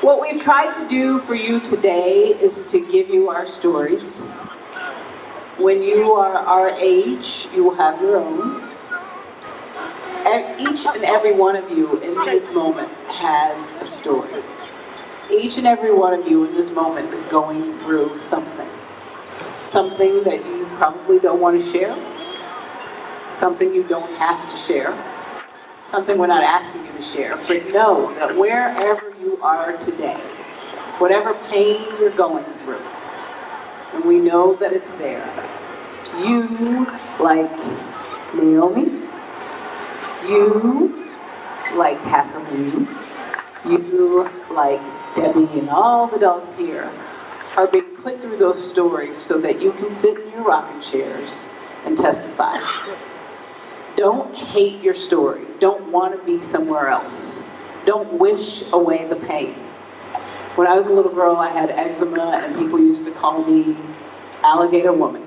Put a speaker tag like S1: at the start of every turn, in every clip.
S1: What we've tried to do for you today is to give you our stories. When you are our age, you will have your own. Each and every one of you in this moment has a story. Each and every one of you in this moment is going through something. Something that you probably don't want to share. Something you don't have to share. Something we're not asking you to share. But know that wherever you are today, whatever pain you're going through, and we know that it's there, you, like Naomi, you, like Kathleen, you, like Debbie and all the dolls here, are being put through those stories so that you can sit in your rocking chairs and testify. Don't hate your story. Don't want to be somewhere else. Don't wish away the pain. When I was a little girl, I had eczema, and people used to call me alligator woman.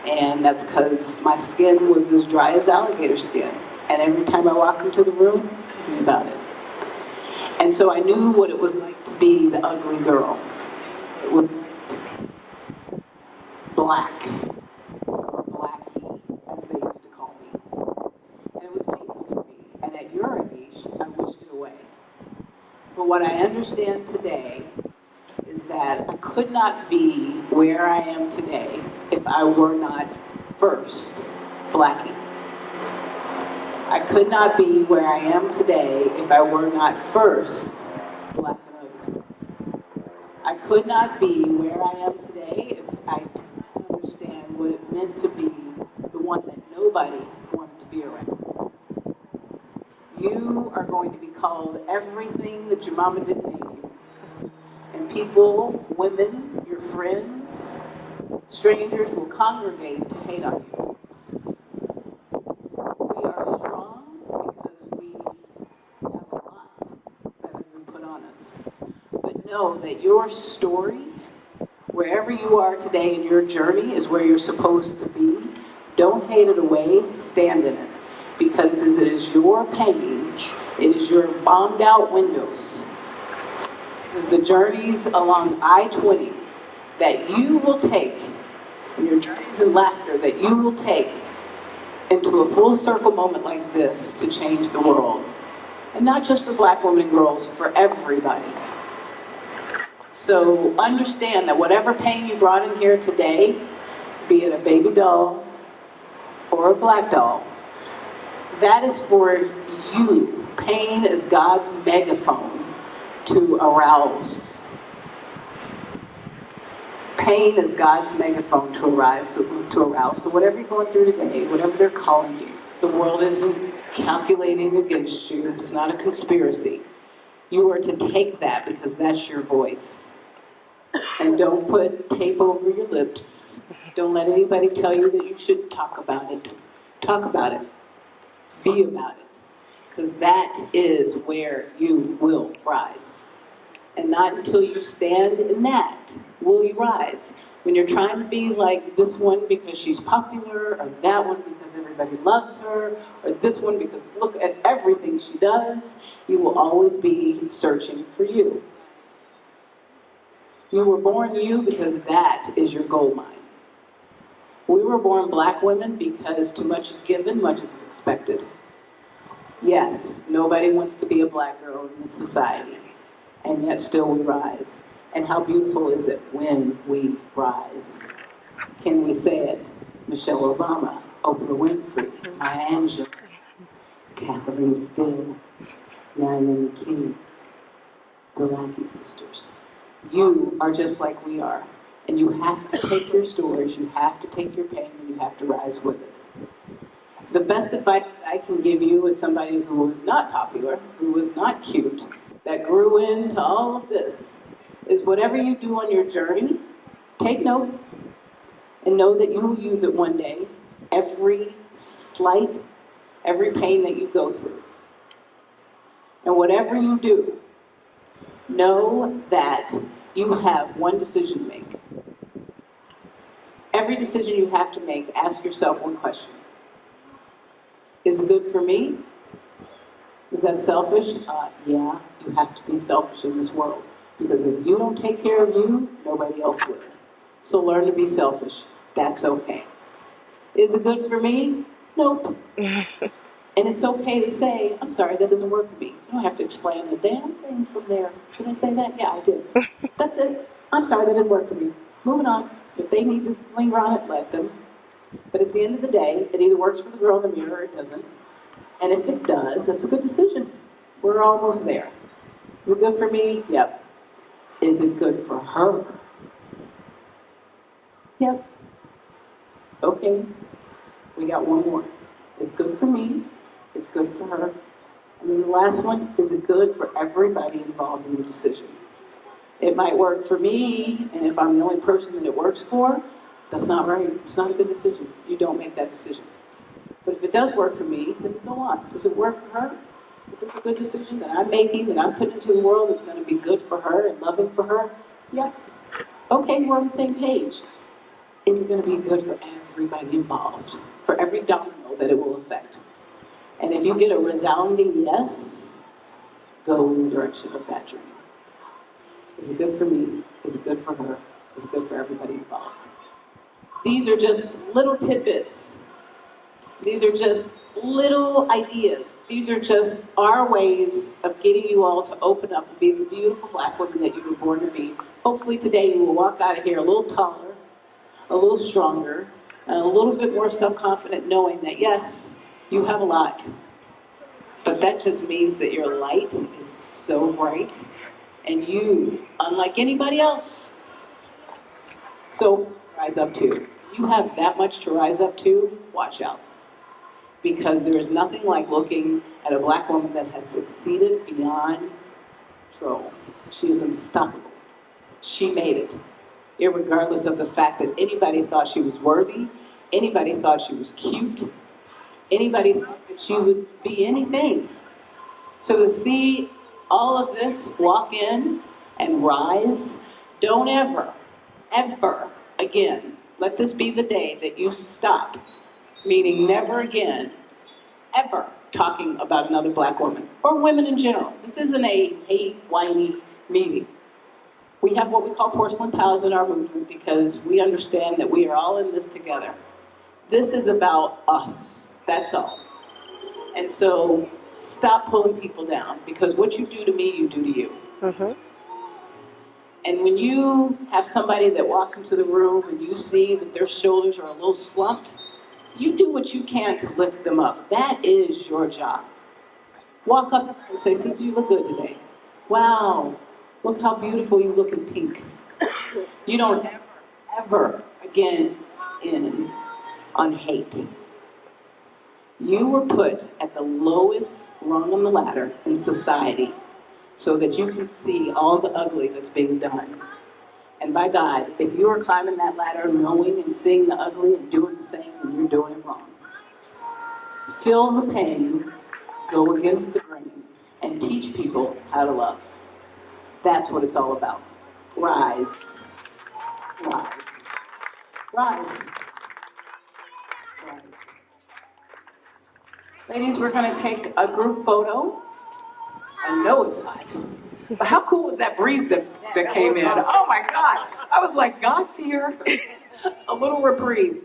S1: And that's because my skin was as dry as alligator skin. And every time I walk into the room, it's me about it. And so I knew what it was like to be the ugly girl. It was like to be black, or blackie, as they used to call me. And it was painful for me. And at your age, I wished it away. But what I understand today is that I could not be where I am today if I were not first blackie. I could not be where I am today if I were not first black and ugly. I could not be where I am today if I did not understand what it meant to be the one that nobody wanted to be around. You are going to be called everything that your mama didn't name you. And people, women, your friends, strangers will congregate to hate on you. We are strong because we have a lot that has been put on us. But know that your story, wherever you are today in your journey, is where you're supposed to be. Don't hate it away, stand in it. Because as it is your pain, it is your bombed out windows. It is the journeys along I-20 that you will take, and your journeys in laughter that you will take into a full circle moment like this to change the world. And not just for black women and girls, for everybody. So understand that whatever pain you brought in here today, be it a baby doll or a black doll, that is for you. Pain is God's megaphone to arouse. Pain is God's megaphone to arouse. So whatever you're going through today, whatever they're calling you, the world isn't calculating against you. It's not a conspiracy. You are to take that because that's your voice. And don't put tape over your lips. Don't let anybody tell you that you shouldn't talk about it. Talk about it. Be about it. Because that is where you will rise. And not until you stand in that will you rise. When you're trying to be like this one because she's popular, or that one because everybody loves her, or this one because look at everything she does, you will always be searching for you. You were born you because that is your gold mine. We were born black women because too much is given, much is expected. Yes, nobody wants to be a black girl in this society, and yet still we rise. And how beautiful is it when we rise? Can we say it? Michelle Obama, Oprah Winfrey, Maya Angelou, Kathleen Steele, Naomi King, the Lackey sisters. You are just like we are. And you have to take your stories, you have to take your pain, and you have to rise with it. The best advice that I can give you as somebody who was not popular, who was not cute, that grew into all of this, is whatever you do on your journey, take note and know that you will use it one day, every slight, every pain that you go through. And whatever you do, know that you have one decision to make. Every decision you have to make, ask yourself one question. Is it good for me? Is that selfish? Yeah, you have to be selfish in this world. Because if you don't take care of you, nobody else will. So learn to be selfish. That's okay. Is it good for me? Nope. And it's okay to say, I'm sorry, that doesn't work for me. You don't have to explain the damn thing from there. Did I say that? Yeah, I did. That's it. I'm sorry, that didn't work for me. Moving on. If they need to linger on it, let them. But at the end of the day, it either works for the girl in the mirror or it doesn't. And if it does, that's a good decision. We're almost there. Is it good for me? Yep. Is it good for her? Yep. Okay. We got one more. It's good for me. It's good for her. And then the last one, is it good for everybody involved in the decision? It might work for me, and if I'm the only person that it works for, that's not right. It's not a good decision. You don't make that decision. But if it does work for me, then go on. Does it work for her? Is this a good decision that I'm making, that I'm putting into the world that's going to be good for her and loving for her? Yeah. Okay, we're on the same page. Is it going to be good for everybody involved? For every domino that it will affect? And if you get a resounding yes, go in the direction of that dream. Is it good for me? Is it good for her? Is it good for everybody involved? These are just little tidbits. These are just little ideas. These are just our ways of getting you all to open up and be the beautiful Black women that you were born to be. Hopefully today you will walk out of here a little taller, a little stronger, and a little bit more self-confident, knowing that yes, you have a lot. But that just means that your light is so bright, and you, unlike anybody else, so rise up to. You have that much to rise up to, watch out. Because there is nothing like looking at a Black woman that has succeeded beyond control. She is unstoppable. She made it, irregardless of the fact that anybody thought she was worthy, anybody thought she was cute, anybody thought that she would be anything. So to see all of this walk in and rise, don't ever, ever again, let this be the day that you stop, meaning never again, ever talking about another Black woman, or women in general. This isn't a hate, whiny meeting. We have what we call porcelain pals in our movement because we understand that we are all in this together. This is about us, that's all. And so stop pulling people down, because what you do to me, you do to you. Mm-hmm. And when you have somebody that walks into the room and you see that their shoulders are a little slumped, you do what you can to lift them up. That is your job. Walk up and say, sister, you look good today. Wow, look how beautiful you look in pink. You don't ever, ever again in on hate. You were put at the lowest rung on the ladder in society so that you can see all the ugly that's being done. And by God, if you are climbing that ladder knowing and seeing the ugly and doing the same, then you're doing it wrong. Feel the pain, go against the grain, and teach people how to love. That's what it's all about. Rise. Rise. Rise. Rise. Ladies, we're going to take a group photo. I know it's hot. But how cool was that breeze that came in? Oh my God. I was like, God's here. A little reprieve.